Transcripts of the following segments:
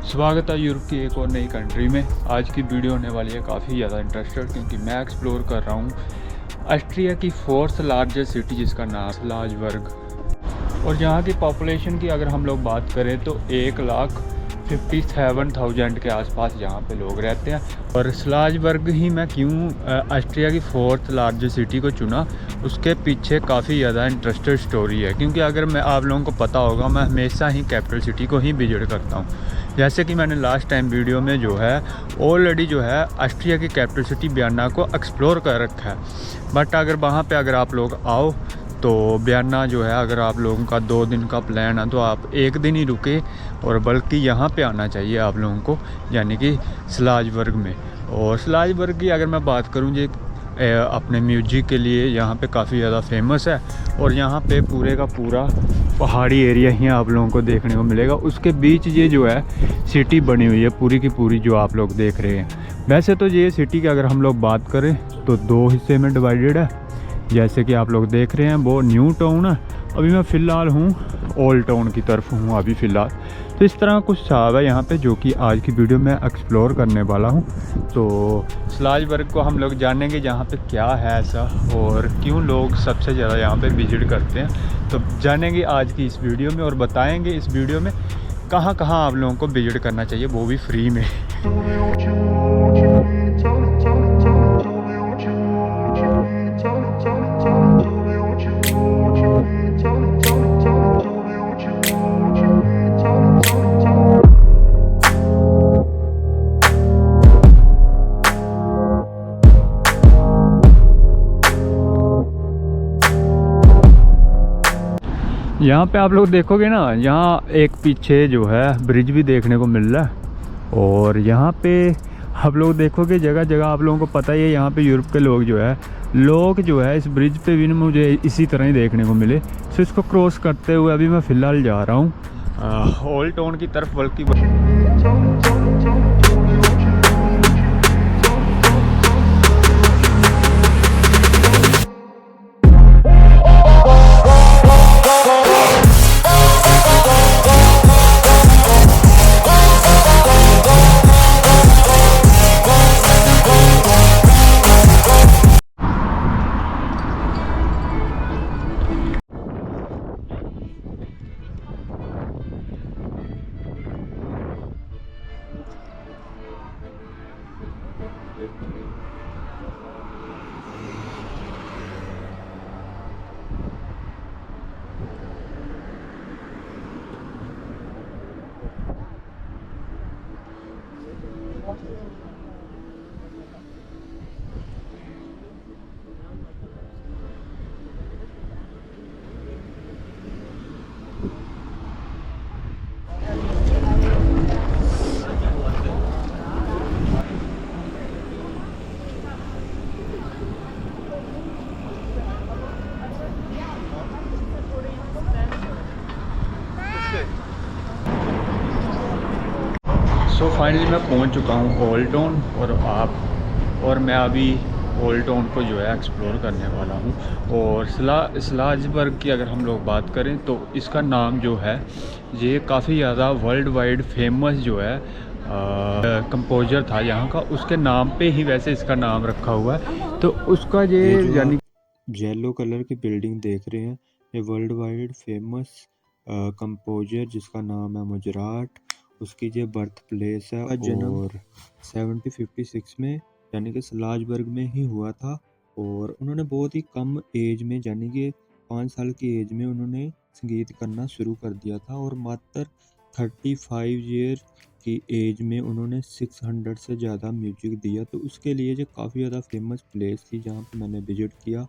स्वागत है यूरोप की एक और नई कंट्री में। आज की वीडियो होने वाली है काफ़ी ज़्यादा इंटरेस्टेड, क्योंकि मैं एक्सप्लोर कर रहा हूँ ऑस्ट्रिया की फोर्थ लार्जेस्ट सिटी जिसका नाम स्लाज़बर्ग। और यहाँ की पॉपुलेशन की अगर हम लोग बात करें तो 1,57,000 के आसपास यहाँ पे लोग रहते हैं। और स्लाज़बर्ग ही मैं क्यों ऑस्ट्रिया की फोर्थ लार्जेस्ट सिटी को चुना, उसके पीछे काफ़ी ज़्यादा इंटरेस्टेड स्टोरी है। क्योंकि अगर मैं आप लोगों को पता होगा, मैं हमेशा ही कैपिटल सिटी को ही विजिट करता हूँ। जैसे कि मैंने लास्ट टाइम वीडियो में जो है ऑलरेडी जो है ऑस्ट्रिया की कैपिटल सिटी वियना को एक्सप्लोर कर रखा है। बट अगर वहाँ पे अगर आप लोग आओ तो वियना जो है, अगर आप लोगों का 2 दिन का प्लान है तो आप 1 दिन ही रुके, और बल्कि यहाँ पे आना चाहिए आप लोगों को, यानी कि स्लाज़बर्ग में। और स्लाज़बर्ग की अगर मैं बात करूँ जो अपने म्यूजिक के लिए यहाँ पे काफ़ी ज़्यादा फेमस है। और यहाँ पे पूरे का पूरा पहाड़ी एरिया ही आप लोगों को देखने को मिलेगा। उसके बीच ये जो है सिटी बनी हुई है पूरी की पूरी, जो आप लोग देख रहे हैं। वैसे तो ये सिटी की अगर हम लोग बात करें तो 2 हिस्से में डिवाइडेड है। जैसे कि आप लोग देख रहे हैं वो न्यू टाउन है, अभी मैं फ़िलहाल हूँ ओल्ड टाउन की तरफ हूँ अभी फ़िलहाल। तो इस तरह कुछ साहब है यहाँ पे, जो कि आज की वीडियो में एक्सप्लोर करने वाला हूँ। तो स्लाज़बर्ग को हम लोग जानेंगे जहाँ पे क्या है ऐसा, और क्यों लोग सबसे ज़्यादा यहाँ पे विजिट करते हैं। तो जानेंगे आज की इस वीडियो में, और बताएँगे इस वीडियो में कहाँ कहाँ आप लोगों को विजिट करना चाहिए, वो भी फ्री में। यहाँ पे आप लोग देखोगे ना, यहाँ एक पीछे जो है ब्रिज भी देखने को मिल रहा है। और यहाँ पे आप लोग देखोगे जगह जगह, आप लोगों को पता ही है यहाँ पे यूरोप के लोग जो है इस ब्रिज पे भी मुझे इसी तरह ही देखने को मिले। सो इसको क्रॉस करते हुए अभी मैं फ़िलहाल जा रहा हूँ ओल्ड टाउन की तरफ, बल्कि सो फाइनली मैं पहुंच चुका हूं ओल्ड टाउन, और मैं अभी ओल्ड टाउन को जो है एक्सप्लोर करने वाला हूं। और स्लाज़बर्ग की अगर हम लोग बात करें तो इसका नाम जो है ये काफ़ी ज़्यादा वर्ल्ड वाइड फेमस जो है कंपोजर था यहाँ का, उसके नाम पे ही वैसे इसका नाम रखा हुआ है। तो उसका ये यानी येलो कलर की बिल्डिंग देख रहे हैं, ये वर्ल्ड वाइड फेमस कंपोजर जिसका नाम है मोज़ार्ट, उसकी ये बर्थ प्लेस है। और 1756 में यानी कि स्लाज़बर्ग में ही हुआ था। और उन्होंने बहुत ही कम एज में, यानी कि 5 साल की एज में उन्होंने संगीत करना शुरू कर दिया था। और मात्र 35 ईयर की एज में उन्होंने 600 से ज़्यादा म्यूजिक दिया। तो उसके लिए जो काफ़ी ज़्यादा फेमस प्लेस थी जहाँ पे मैंने विजिट किया,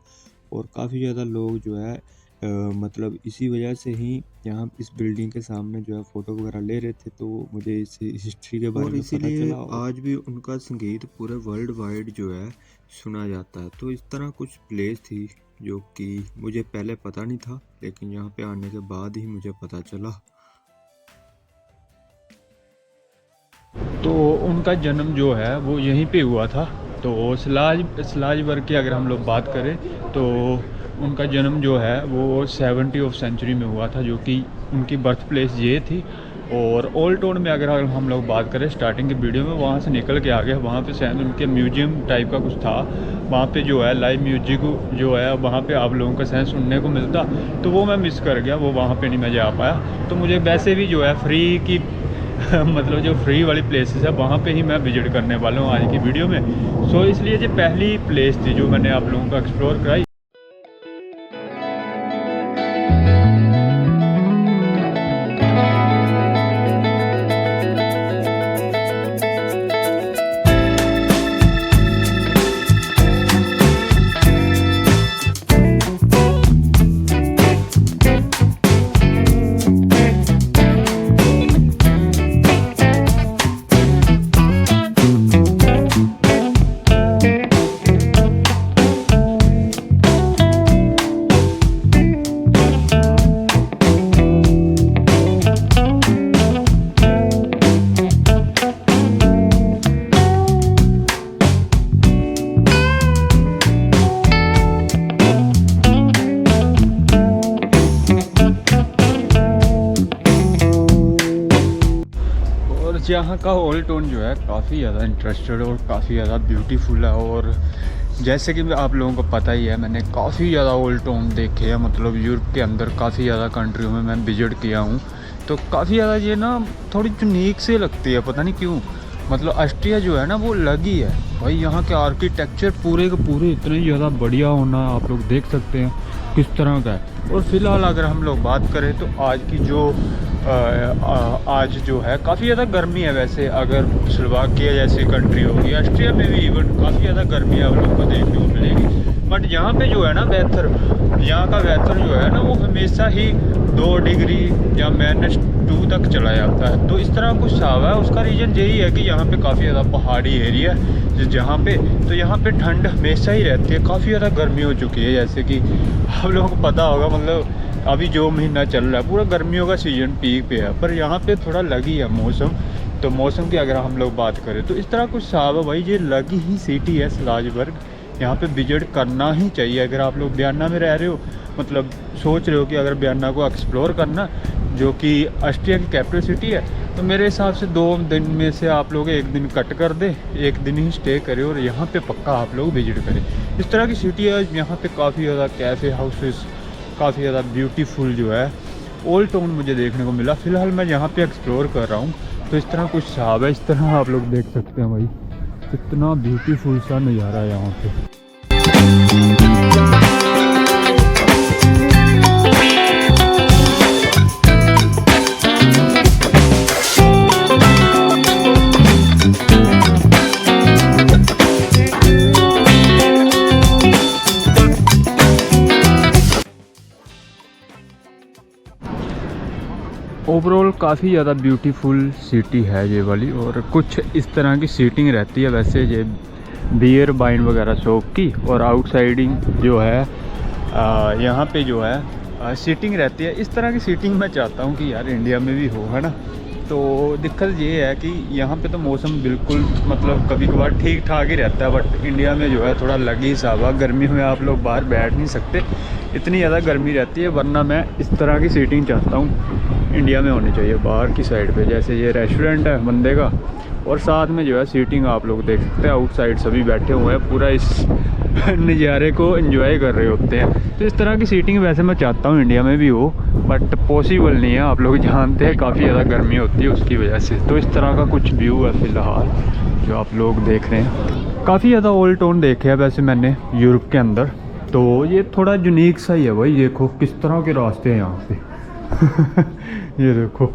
और काफ़ी ज़्यादा लोग जो है मतलब इसी वजह से ही यहाँ इस बिल्डिंग के सामने जो है फ़ोटो वगैरह ले रहे थे। तो मुझे इस हिस्ट्री के बारे में पता चला, आज भी उनका संगीत पूरे वर्ल्ड वाइड जो है सुना जाता है। तो इस तरह कुछ प्लेस थी जो कि मुझे पहले पता नहीं था, लेकिन यहाँ पे आने के बाद ही मुझे पता चला। तो उनका जन्म जो है वो यहीं पे हुआ था। तो स्लाज़बर्ग की अगर हम लोग बात करें तो उनका जन्म जो है वो 70 ऑफ सेंचुरी में हुआ था, जो कि उनकी बर्थ प्लेस ये थी। और ओल्ड टाउन में अगर हम लोग बात करें स्टार्टिंग की वीडियो में, वहाँ से निकल के आ गए, वहाँ पे शायद उनके म्यूजियम टाइप का कुछ था, वहाँ पे जो है लाइव म्यूजिक जो है वहाँ पे आप लोगों का शायद सुनने को मिलता, तो वो मैं मिस कर गया, वो वहाँ पे नहीं मैं जा पाया। तो मुझे वैसे भी जो है फ्री की मतलब जो फ्री वाली प्लेसेस है वहाँ पे ही मैं विजिट करने वाला हूँ आज की वीडियो में। सो इसलिए जो पहली प्लेस थी जो मैंने आप लोगों को एक्सप्लोर कराई, यहाँ का ओल्ड टाउन जो है काफ़ी ज़्यादा इंटरेस्टेड और काफ़ी ज़्यादा ब्यूटीफुल है। और जैसे कि आप लोगों को पता ही है, मैंने काफ़ी ज़्यादा ओल्ड टाउन देखे हैं, मतलब यूरोप के अंदर काफ़ी ज़्यादा कंट्रियों में मैं विजिट किया हूँ, तो काफ़ी ज़्यादा ये ना थोड़ी यूनिक से लगती है, पता नहीं क्यों। मतलब ऑस्ट्रिया जो है ना वो अलग ही है भाई, यहाँ के आर्किटेक्चर पूरे के पूरे इतने ज़्यादा बढ़िया होना आप लोग देख सकते हैं किस तरह का है। और फिलहाल अगर हम लोग बात करें तो आज की जो आज जो है काफ़ी ज़्यादा गर्मी है। वैसे अगर स्लोवाकिया जैसी कंट्री होगी, ऑस्ट्रिया में भी इवन काफ़ी ज़्यादा गर्मी आप लोगों को देखने को मिलेगी, बट यहाँ पे जो है ना यहाँ का वेदर जो है ना वो हमेशा ही 2 डिग्री या -2 तक चला जाता है। तो इस तरह कुछ सा है, उसका रीज़न यही है कि यहाँ पे काफ़ी ज़्यादा पहाड़ी एरिया है जहाँ पे, तो यहाँ पे ठंड हमेशा ही रहती है, काफ़ी ज़्यादा गर्मी हो चुकी है। जैसे कि आप लोगों को पता होगा, मतलब अभी जो महीना चल रहा है पूरा गर्मियों का सीज़न पीक पे है, पर यहाँ पे थोड़ा लगी है मौसम। तो मौसम की अगर हम लोग बात करें तो इस तरह कुछ साफ है भाई, ये लगी ही सिटी है स्लाजबर्ग, यहाँ पे विजिट करना ही चाहिए। अगर आप लोग वियना में रह रहे हो, मतलब सोच रहे हो कि अगर वियना को एक्सप्लोर करना, जो कि ऑस्ट्रिया की कैपिटल सिटी है, तो मेरे हिसाब से 2 दिन में से आप लोग 1 दिन कट कर दे, 1 दिन ही स्टे करें और यहाँ पे पक्का आप लोग विजिट करें। इस तरह की सिटी है, यहाँ पे काफ़ी ज़्यादा कैफ़े हाउसेस, काफ़ी ज़्यादा ब्यूटीफुल जो है ओल्ड टाउन मुझे देखने को मिला। फ़िलहाल मैं यहाँ पे एक्सप्लोर कर रहा हूँ, तो इस तरह कुछ साहब है, इस तरह आप लोग देख सकते हैं भाई, कितना ब्यूटीफुल सा नज़ारा है यहाँ पे। ओवरऑल काफ़ी ज़्यादा ब्यूटीफुल सिटी है ये वाली, और कुछ इस तरह की सीटिंग रहती है वैसे ये बियर वाइन वगैरह शॉप की, और आउटसाइडिंग जो है यहाँ पे जो है सीटिंग रहती है। इस तरह की सीटिंग मैं चाहता हूँ कि यार इंडिया में भी हो, है ना। तो दिक्कत ये है कि यहाँ पे तो मौसम बिल्कुल मतलब कभी कभार ठीक ठाक ही रहता है, बट इंडिया में जो है थोड़ा लगी हिसाब है। गर्मी में आप लोग बाहर बैठ नहीं सकते, इतनी ज़्यादा गर्मी रहती है। वरना मैं इस तरह की सीटिंग चाहता हूँ इंडिया में होनी चाहिए, बाहर की साइड पे। जैसे ये रेस्टोरेंट है बंदे का, और साथ में जो है सीटिंग आप लोग देख सकते हैं, आउटसाइड सभी बैठे हुए हैं, पूरा इस नज़ारे को एंजॉय कर रहे होते हैं। तो इस तरह की सीटिंग वैसे मैं चाहता हूँ इंडिया में भी हो, बट पॉसिबल नहीं है। आप लोग जानते हैं काफ़ी ज़्यादा गर्मी होती है उसकी वजह से। तो इस तरह का कुछ व्यू है फ़िलहाल जो आप लोग देख रहे हैं। काफ़ी ज़्यादा ओल्ड टाउन देखे हैं वैसे मैंने यूरोप के अंदर, तो ये थोड़ा यूनिक सा ही है भाई। देखो किस तरह के रास्ते हैं यहाँ पे ये देखो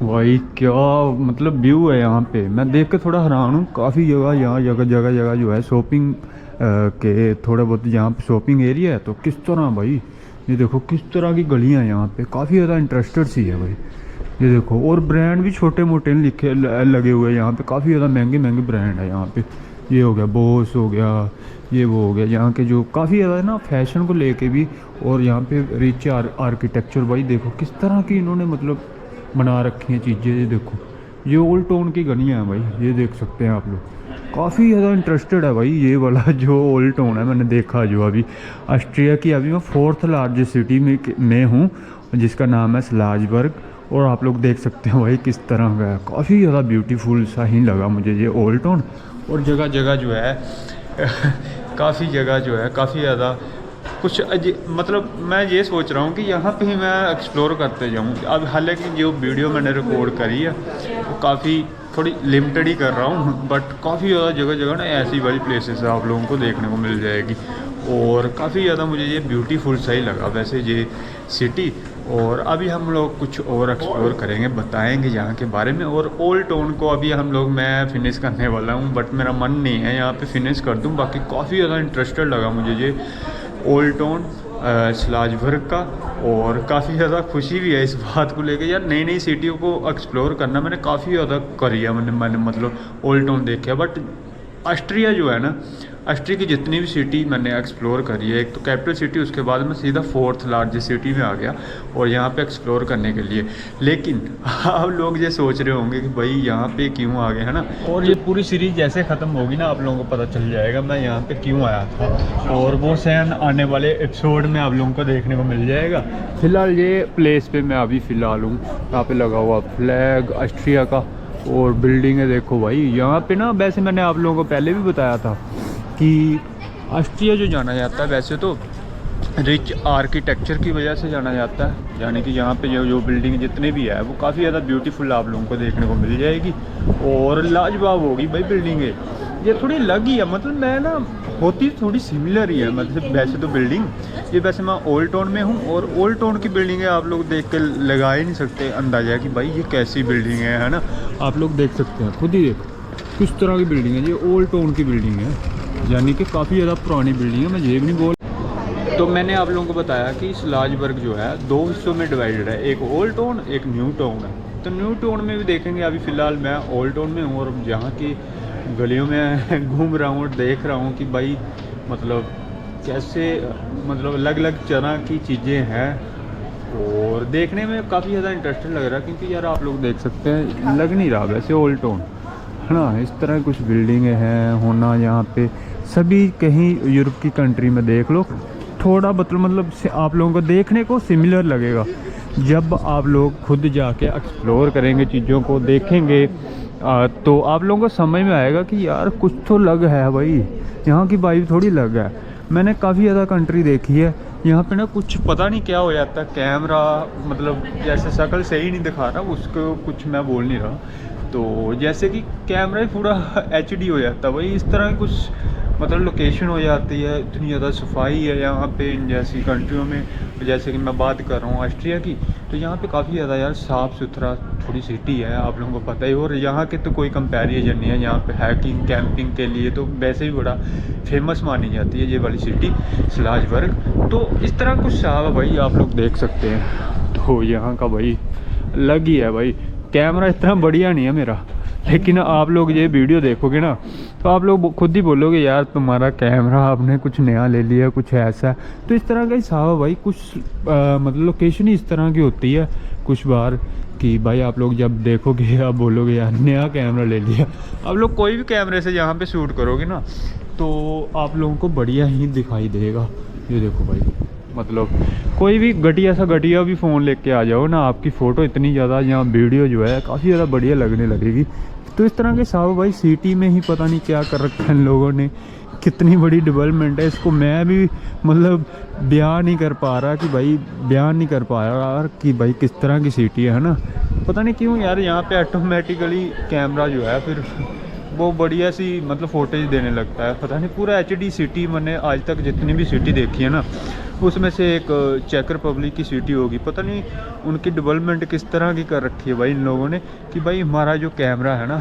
भाई, क्या मतलब व्यू है यहाँ पे। मैं देख के थोड़ा हैरान हूँ। काफ़ी जगह यहाँ जगह जो है शॉपिंग के थोड़ा बहुत यहाँ पे शॉपिंग एरिया है। तो किस तरह भाई, ये देखो किस तरह की गलियाँ यहाँ पे, काफ़ी ज़्यादा इंटरेस्टेड सी है भाई। ये देखो, और ब्रांड भी छोटे मोटे लिखे लगे हुए हैं यहाँ पे, काफ़ी ज़्यादा महंगे ब्रांड है यहाँ पे। ये हो गया बॉस हो गया, ये वो हो गया, यहाँ के जो काफ़ी ज़्यादा ना फैशन को लेके भी, और यहाँ पे रिच आर्किटेक्चर भाई देखो किस तरह की इन्होंने मतलब बना रखी हैं चीज़ें। ये देखो, ये ओल्ड टाउन की गलियाँ हैं भाई, ये देख सकते हैं आप लोग। काफ़ी ज़्यादा इंटरेस्टेड है भाई ये वाला जो ओल्ड टाउन है मैंने देखा जो अभी ऑस्ट्रिया की। अभी मैं 4th लार्जेस्ट सिटी में हूँ जिसका नाम है स्लाजबर्ग, और आप लोग देख सकते हैं भाई किस तरह का है, काफ़ी ज़्यादा ब्यूटीफुल सा ही लगा मुझे ये ओल्ड टाउन। और जगह जगह जो है काफ़ी जगह जो है काफ़ी ज़्यादा कुछ मतलब मैं ये सोच रहा हूँ कि यहाँ पे ही मैं एक्सप्लोर करते जाऊँ। अब हालांकि जो वीडियो मैंने रिकॉर्ड करी है वो काफ़ी थोड़ी लिमिटेड ही कर रहा हूँ, बट काफ़ी ज़्यादा जगह जगह ना ऐसी वाली प्लेसेस आप लोगों को देखने को मिल जाएगी। और काफ़ी ज़्यादा मुझे ये ब्यूटीफुल सा ही लगा वैसे ये सिटी। और अभी हम लोग कुछ और एक्सप्लोर करेंगे, बताएंगे यहाँ के बारे में। और ओल्ड टाउन को अभी हम लोग मैं फिनिश करने वाला हूँ, बट मेरा मन नहीं है यहाँ पे फिनिश कर दूँ। बाकी काफ़ी ज़्यादा इंटरेस्टेड लगा मुझे ये ओल्ड टाउन स्लाजबर्ग का। और काफ़ी ज़्यादा खुशी भी है इस बात को लेकर, यार नई नई सिटियों को एक्सप्लोर करना मैंने काफ़ी ज़्यादा करी है। मैंने मतलब ओल्ड टाउन देखा, बट ऑस्ट्रिया जो है ना, ऑस्ट्रिया की जितनी भी सिटी मैंने एक्सप्लोर करी है, एक तो कैपिटल सिटी, उसके बाद मैं सीधा 4th लार्जेस्ट सिटी में आ गया और यहाँ पे एक्सप्लोर करने के लिए। लेकिन आप लोग ये सोच रहे होंगे कि भाई यहाँ पे क्यों आ गए, है ना। और ये पूरी सीरीज जैसे ख़त्म होगी ना आप लोगों को पता चल जाएगा मैं यहाँ पे क्यों आया था, और वो सैन आने वाले एपिसोड में आप लोगों को देखने को मिल जाएगा। फ़िलहाल ये प्लेस पे मैं अभी फ़िलहाल हूँ, यहाँ पे लगा हुआ फ्लैग ऑस्ट्रिया का। और बिल्डिंगें देखो भाई यहाँ पे ना, वैसे मैंने आप लोगों को पहले भी बताया था कि ऑस्ट्रिया जो जाना जाता है वैसे तो रिच आर्किटेक्चर की वजह से जाना जाता है, यानी कि यहाँ पे जो बिल्डिंग जितने भी है वो काफ़ी ज़्यादा ब्यूटीफुल आप लोगों को देखने को मिल जाएगी और लाजवाब होगी भाई बिल्डिंगें। ये थोड़ी अलग ही है, मतलब मैं ना होती थोड़ी सिमिलर ही है, मतलब वैसे तो बिल्डिंग ये, वैसे मैं ओल्ड टाउन में हूँ और ओल्ड टाउन की बिल्डिंगें आप लोग देख कर लगा ही नहीं सकते अंदाज़ा कि भाई ये कैसी बिल्डिंग है ना। आप लोग देख सकते हैं, खुद ही देखो किस तरह की बिल्डिंग है। ये ओल्ड टाउन की बिल्डिंग है, यानी कि काफ़ी ज़्यादा पुरानी बिल्डिंग है, मैं ये भी नहीं बोल। तो मैंने आप लोगों को बताया कि स्लाजबर्ग जो है 2 हिस्सों में डिवाइडेड है, एक ओल्ड टाउन एक न्यू टाउन है। तो न्यू टाउन में भी देखेंगे, अभी फ़िलहाल मैं ओल्ड टाउन में हूँ और जहाँ की गलियों में घूम रहा हूँ और देख रहा हूँ कि भाई मतलब कैसे मतलब अलग अलग तरह की चीज़ें हैं और देखने में काफ़ी ज़्यादा इंटरेस्टिंग लग रहा है। क्योंकि यार आप लोग देख सकते हैं लग नहीं रहा वैसे ओल्ड टाउन है ना, इस तरह कुछ बिल्डिंगें हैं होना यहाँ पे सभी। कहीं यूरोप की कंट्री में देख लो थोड़ा मतलब आप लोगों को देखने को सिमिलर लगेगा। जब आप लोग खुद जाके एक्सप्लोर करेंगे, चीज़ों को देखेंगे तो आप लोगों को समझ में आएगा कि यार कुछ तो लग है भाई, यहाँ की वाइब थोड़ी लग है। मैंने काफ़ी ज़्यादा कंट्री देखी है, यहाँ पे ना कुछ पता नहीं क्या हो जाता है, कैमरा मतलब जैसे शक्ल सही नहीं दिखा रहा उसको, कुछ मैं बोल नहीं रहा, तो जैसे कि कैमरा ही पूरा HD हो जाता है भाई, इस तरह की कुछ मतलब लोकेशन हो जाती है। इतनी ज़्यादा सफाई है यहाँ पे इन जैसी कंट्रियों में, जैसे कि मैं बात कर रहा हूँ ऑस्ट्रिया की, तो यहाँ पे काफ़ी ज़्यादा यार साफ़ सुथरा थोड़ी सिटी है, आप लोगों को पता ही। और यहाँ के तो कोई कंपैरिजन नहीं है, यहाँ पे हाइकिंग कैंपिंग के लिए तो वैसे भी बड़ा फेमस मानी जाती है ये वाली सिटी स्लाजबर्ग। तो इस तरह कुछ साफ है भाई, आप लोग देख सकते हैं। तो यहाँ का भाई अलग ही है भाई, कैमरा इतना बढ़िया नहीं है मेरा, लेकिन आप लोग ये वीडियो देखोगे ना तो आप लोग खुद ही बोलोगे यार तुम्हारा कैमरा आपने कुछ नया ले लिया, कुछ ऐसा। तो इस तरह का हिसाब है भाई, कुछ मतलब लोकेशन ही इस तरह की होती है कुछ बार कि भाई आप लोग जब देखोगे आप बोलोगे यार नया कैमरा ले लिया। आप लोग कोई भी कैमरे से यहाँ पे शूट करोगे ना तो आप लोगों को बढ़िया ही दिखाई देगा। ये देखो भाई, मतलब कोई भी घटिया भी फ़ोन लेके आ जाओ ना, आपकी फ़ोटो इतनी ज़्यादा यहाँ वीडियो जो है काफ़ी ज़्यादा बढ़िया लगने लगेगी। तो इस तरह के साहब भाई सिटी में ही पता नहीं क्या कर रखा है इन लोगों ने, कितनी बड़ी डेवलपमेंट है, इसको मैं भी मतलब बयान नहीं कर पा रहा कि भाई बयान नहीं कर पा रहा यार कि भाई किस तरह की सिटी है ना। पता नहीं क्यों यार यहाँ पे ऑटोमेटिकली कैमरा जो है फिर वो बढ़िया सी मतलब फोटेज देने लगता है। पता नहीं पूरा HD सिटी मैंने आज तक जितनी भी सिटी देखी है ना उसमें से एक चेक रिपब्लिक की सिटी होगी, पता नहीं उनकी डेवलपमेंट किस तरह की कर रखी है भाई इन लोगों ने कि भाई हमारा जो कैमरा है ना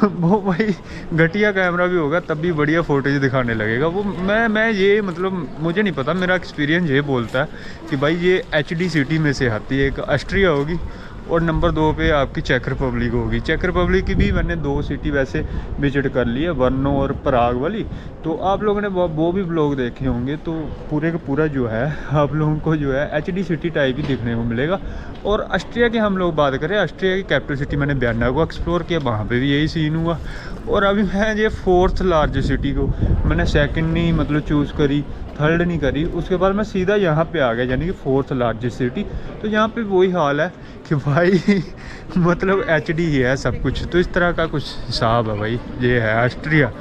वो भाई घटिया कैमरा भी होगा तब भी बढ़िया फोटेज दिखाने लगेगा। वो मैं ये मतलब मुझे नहीं पता, मेरा एक्सपीरियंस ये बोलता है कि भाई ये HD सिटी में से आती है, एक ऑस्ट्रिया होगी और नंबर 2 पे आपकी चेक रिपब्लिक होगी। चेक रिपब्लिक की भी मैंने 2 सिटी वैसे विजिट कर ली है, वर्नो और पराग वाली, तो आप लोगों ने वो भी ब्लॉग देखे होंगे। तो पूरे का पूरा जो है आप लोगों को जो है HD सिटी टाइप ही देखने को मिलेगा। और ऑस्ट्रिया की हम लोग बात करें, ऑस्ट्रिया की कैपिटल सिटी मैंने वियना को एक्सप्लोर किया, वहाँ पे भी यही सीन हुआ। और अभी मैं ये 4th लार्जेस्ट सिटी को मैंने सेकंड नहीं मतलब चूज़ करी, थर्ड नहीं करी, उसके बाद मैं सीधा यहाँ पे आ गया, यानी कि फोर्थ लार्जेस्ट सिटी। तो यहाँ पे वही हाल है कि भाई मतलब HD ही है सब कुछ। तो इस तरह का कुछ हिसाब है भाई, ये है Austria.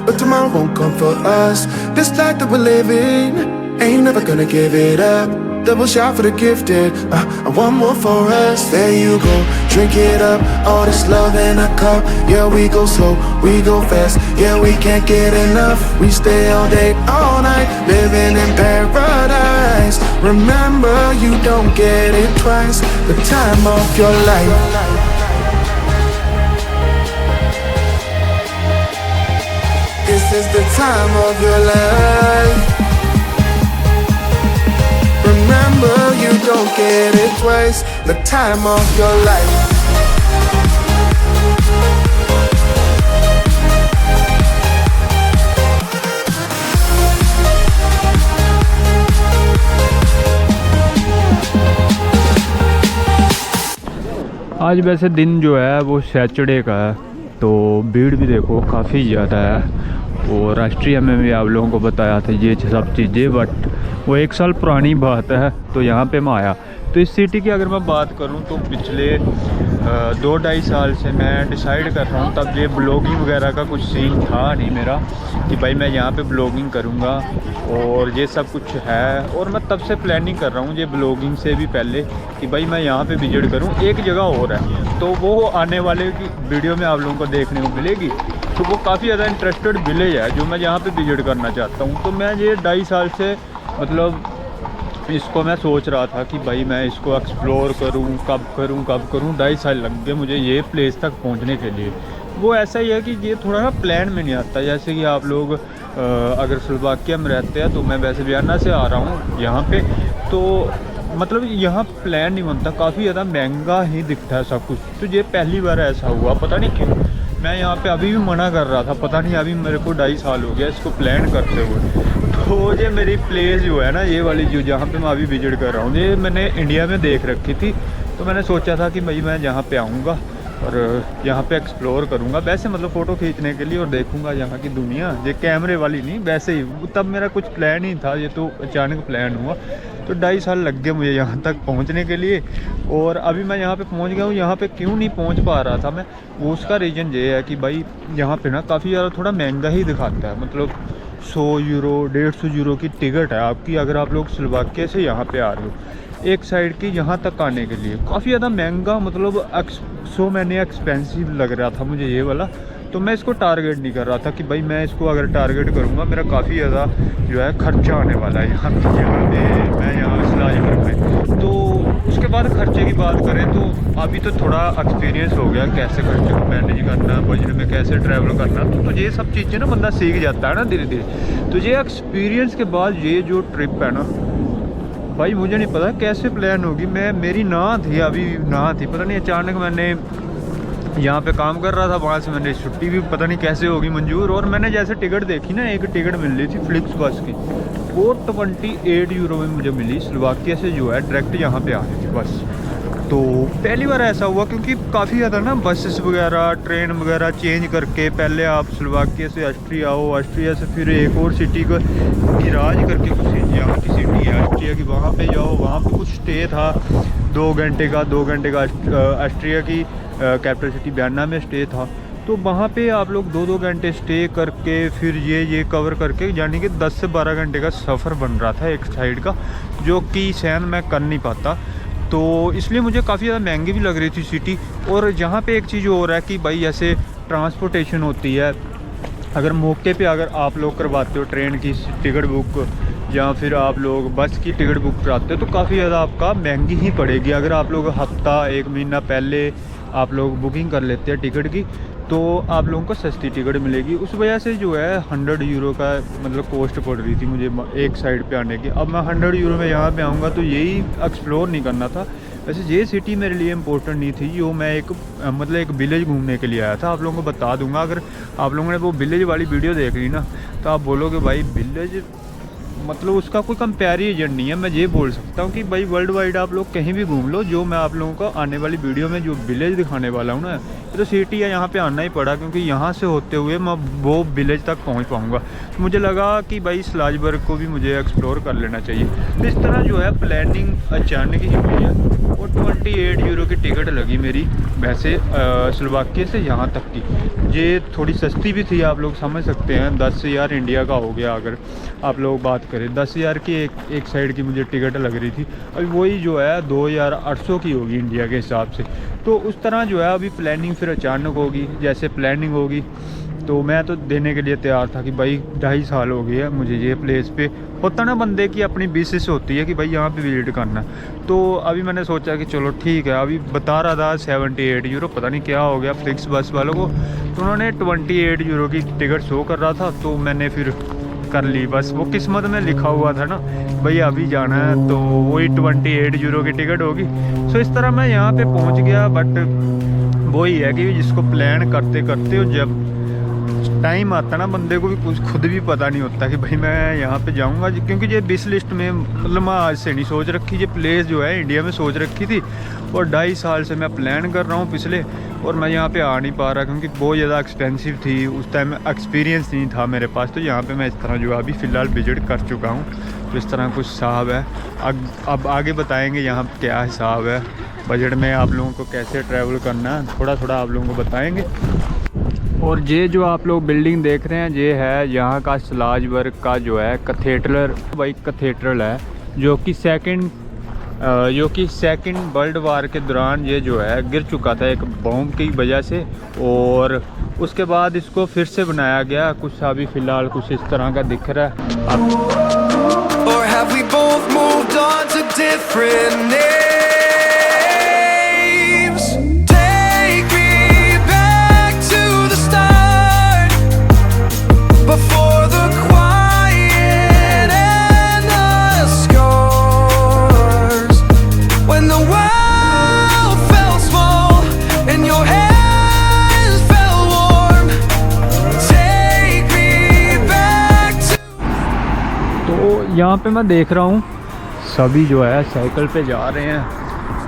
But tomorrow won't come for us. This life that we're living, ain't never gonna give it up. Double shot for the gifted, and one more for us. There you go, drink it up. All this love in a cup. Yeah, we go slow, we go fast. Yeah, we can't get enough. We stay all day, all night, living in paradise. Remember, you don't get it twice. The time of your life. This is the time of your life. Remember, you don't get it twice. The time of your life. आज वैसे दिन जो है वो Saturday का है, तो भीड़ भी देखो काफ़ी ज़्यादा है। और ऑस्ट्रिया में भी आप लोगों को बताया था ये सब चीज़ें, बट वो 1 साल पुरानी बात है। तो यहाँ पे मैं आया, तो इस सिटी की अगर मैं बात करूँ तो पिछले 2-2.5 साल से मैं डिसाइड कर रहा हूँ। तब ये ब्लॉगिंग वगैरह का कुछ सीन था नहीं मेरा कि भाई मैं यहाँ पे ब्लॉगिंग करूँगा और ये सब कुछ है। और मैं तब से प्लानिंग कर रहा हूँ ये ब्लॉगिंग से भी पहले कि भाई मैं यहाँ पे विजिट करूँ। एक जगह और है, तो वो आने वाले की वीडियो में आप लोगों को देखने को मिलेगी। तो वो काफ़ी ज़्यादा इंटरेस्टेड विलेज है जो मैं यहाँ पे विजिट करना चाहता हूँ। तो मैं ये 2.5 साल से मतलब इसको मैं सोच रहा था कि भाई मैं इसको एक्सप्लोर करूं, कब करूं 2.5 साल लग गए मुझे ये प्लेस तक पहुंचने के लिए। वो ऐसा ही है कि ये थोड़ा ना प्लान में नहीं आता। जैसे कि आप लोग अगर स्लोवाकिया में रहते हैं, तो मैं वैसे वियना से आ रहा हूँ यहाँ पे, तो मतलब यहाँ प्लान नहीं बनता, काफ़ी ज़्यादा महंगा ही दिखता है सब कुछ। तो ये पहली बार ऐसा हुआ, पता नहीं क्यों। मैं यहाँ पे अभी भी मना कर रहा था, पता नहीं अभी मेरे को 2.5 साल हो गया इसको प्लान करते हुए। तो ये मेरी प्लेस जो है ना, ये वाली जो जहाँ पे मैं अभी विजिट कर रहा हूँ, ये मैंने इंडिया में देख रखी थी। तो मैंने सोचा था कि भाई मैं यहाँ पे आऊँगा और यहाँ पे एक्सप्लोर करूँगा, वैसे मतलब फ़ोटो खींचने के लिए, और देखूँगा यहाँ की दुनिया। ये कैमरे वाली नहीं, वैसे ही। तब मेरा कुछ प्लान ही था, ये तो अचानक प्लान हुआ। तो 2.5 साल लग गए मुझे यहाँ तक पहुँचने के लिए, और अभी मैं यहाँ पे पहुँच गया हूँ। यहाँ पे क्यों नहीं पहुँच पा रहा था मैं, वो उसका रीज़न ये है कि भाई यहाँ पे ना काफ़ी ज़्यादा थोड़ा महंगा ही दिखाता है। मतलब 100 यूरो 150 यूरो की टिकट है आपकी, अगर आप लोग स्लोवाकिया से यहाँ पे आ रहे हो एक साइड की यहाँ तक आने के लिए। काफ़ी ज़्यादा महंगा, मतलब सो मैंने एक्सपेंसिव लग रहा था मुझे ये वाला। तो मैं इसको टारगेट नहीं कर रहा था कि भाई मैं इसको अगर टारगेट करूँगा मेरा काफ़ी ज़्यादा जो है खर्चा आने वाला है यहाँ पे मैं यहाँ स्लाइवर में। तो उसके बाद खर्चे की बात करें तो अभी तो थोड़ा एक्सपीरियंस हो गया कैसे खर्चे को मैनेज करना, बजट में कैसे ट्रैवल करना। तो ये सब चीज़ें ना बंदा सीख जाता है ना धीरे धीरे। तो ये एक्सपीरियंस के बाद ये जो ट्रिप है ना भाई, मुझे नहीं पता कैसे प्लान होगी। मेरी ना थी, अभी ना थी, पता नहीं अचानक मैंने यहाँ पे काम कर रहा था, वहाँ से मैंने छुट्टी भी पता नहीं कैसे होगी मंजूर। और मैंने जैसे टिकट देखी ना, एक टिकट मिल रही थी फ्लिक्स बस की, 428 यूरो में मुझे मिली। स्लोवाकिया से जो है डायरेक्ट यहाँ पे आ रही थी बस। तो पहली बार ऐसा हुआ, क्योंकि काफ़ी ज़्यादा ना बसेस वगैरह ट्रेन वगैरह चेंज करके पहले आप स्लोवाकिया से ऑस्ट्रिया आओ, ऑस्ट्रिया से फिर एक और सिटी को गिराज करके कुछ यहाँ की सिटी है ऑस्ट्रिया की, वहाँ पे जाओ। वहाँ पे कुछ स्टे था 2 घंटे का ऑस्ट्रिया की कैपिटल सिटी वियना में स्टे था। तो वहाँ पे आप लोग 2-2 घंटे स्टे करके फिर ये कवर करके, यानी कि 10 से 12 घंटे का सफ़र बन रहा था एक साइड का, जो कि सहन मैं कर नहीं पाता। तो इसलिए मुझे काफ़ी ज़्यादा महंगी भी लग रही थी सिटी। और यहाँ पे एक चीज़ और है कि भाई ऐसे ट्रांसपोर्टेशन होती है, अगर मौके पे अगर आप लोग करवाते हो ट्रेन की टिकट बुक या फिर आप लोग बस की टिकट बुक कराते हो, तो काफ़ी ज़्यादा आपका महंगी ही पड़ेगी। अगर आप लोग हफ्ता 1 महीना पहले आप लोग बुकिंग कर लेते हैं टिकट की, तो आप लोगों को सस्ती टिकट मिलेगी। उस वजह से जो है 100 यूरो का मतलब कॉस्ट पड़ रही थी मुझे एक साइड पे आने की। अब मैं 100 यूरो में यहाँ पे आऊँगा तो यही एक्सप्लोर नहीं करना था। वैसे ये सिटी मेरे लिए इम्पोर्टेंट नहीं थी, जो मैं एक विलेज घूमने के लिए आया था। आप लोगों को बता दूंगा, अगर आप लोगों ने वो विलेज वाली वीडियो देख ली ना, तो आप बोलोगे भाई विलेज मतलब उसका कोई कंपैरिजन नहीं है। मैं ये बोल सकता हूँ कि भाई वर्ल्ड वाइड आप लोग कहीं भी घूम लो, जो मैं आप लोगों को आने वाली वीडियो में जो विलेज दिखाने वाला हूँ ना, ये तो सिटी है, यहाँ पे आना ही पड़ा क्योंकि यहाँ से होते हुए मैं वो विलेज तक पहुँच पाऊँगा। तो मुझे लगा कि भाई स्लाजबर्ग को भी मुझे एक्सप्लोर कर लेना चाहिए। तो इस तरह जो है प्लानिंग अचानक ही हुई है और 28 यूरो की टिकट लगी मेरी, वैसे स्लोवाकिया से यहाँ तक की। ये थोड़ी सस्ती भी थी, आप लोग समझ सकते हैं। 10,000 इंडिया का हो गया अगर आप लोग बात करें। 10,000 की एक साइड की मुझे टिकट लग रही थी, अभी वही जो है 2,800 की होगी इंडिया के हिसाब से। तो उस तरह जो है अभी प्लानिंग फिर अचानक होगी, जैसे प्लानिंग होगी तो मैं तो देने के लिए तैयार था कि भाई 2.5 साल हो गए हैं मुझे ये प्लेस पे। होता ना बंदे की अपनी बेसिस होती है कि भाई यहाँ पे विजिट करना। तो अभी मैंने सोचा कि चलो ठीक है, अभी बता रहा था 78 यूरो, पता नहीं क्या हो गया फ्लिक्स बस वालों को, तो उन्होंने 28 यूरो की टिकट शो कर रहा था, तो मैंने फिर कर ली। बस वो किस्मत में लिखा हुआ था ना भाई अभी जाना है, तो वही 28 यूरो की टिकट होगी। सो इस तरह मैं यहाँ पे पहुँच गया। बट वही है कि जिसको प्लान करते करते हो जब टाइम आता ना, बंदे को भी कुछ खुद भी पता नहीं होता कि भाई मैं यहाँ पे जाऊँगा। क्योंकि ये विश लिस्ट में मतलब मैं आज से नहीं सोच रखी, ये प्लेस जो है इंडिया में सोच रखी थी और 2.5 साल से मैं प्लान कर रहा हूँ पिछले, और मैं यहाँ पे आ नहीं पा रहा क्योंकि बहुत ज़्यादा एक्सपेंसिव थी। उस टाइम एक्सपीरियंस नहीं था मेरे पास। तो यहाँ पे मैं इस तरह जो है अभी फ़िलहाल विजिट कर चुका हूँ। तो इस तरह कुछ हिसाब है। अब आगे बताएँगे यहाँ क्या हिसाब है, बजट में आप लोगों को कैसे ट्रैवल करना है, थोड़ा थोड़ा आप लोगों को बताएँगे। और ये जो आप लोग बिल्डिंग देख रहे हैं, ये है यहाँ का स्लाजबर्ग का जो है कैथेड्रल, भाई कैथेड्रल है, जो कि सेकंड वर्ल्ड वार के दौरान ये जो है गिर चुका था एक बॉम्ब की वजह से, और उसके बाद इसको फिर से बनाया गया। कुछ अभी फ़िलहाल कुछ इस तरह का दिख रहा है। यहाँ पे मैं देख रहा हूँ सभी जो है साइकिल पे जा रहे हैं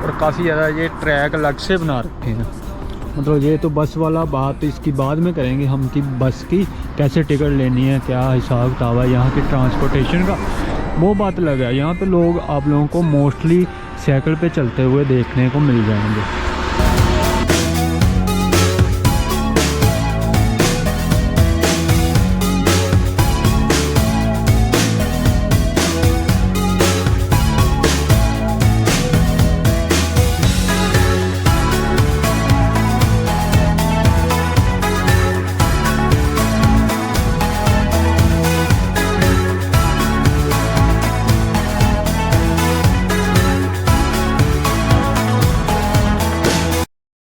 और काफ़ी ज़्यादा ये ट्रैक अलग से बना रखे हैं। मतलब ये तो बस वाला बात इसकी बाद में करेंगे हम कि बस की कैसे टिकट लेनी है, क्या हिसाब किताब है यहाँ की ट्रांसपोर्टेशन का, वो बात अलग है। यहाँ पे लोग आप लोगों को मोस्टली साइकिल पे चलते हुए देखने को मिल जाएंगे।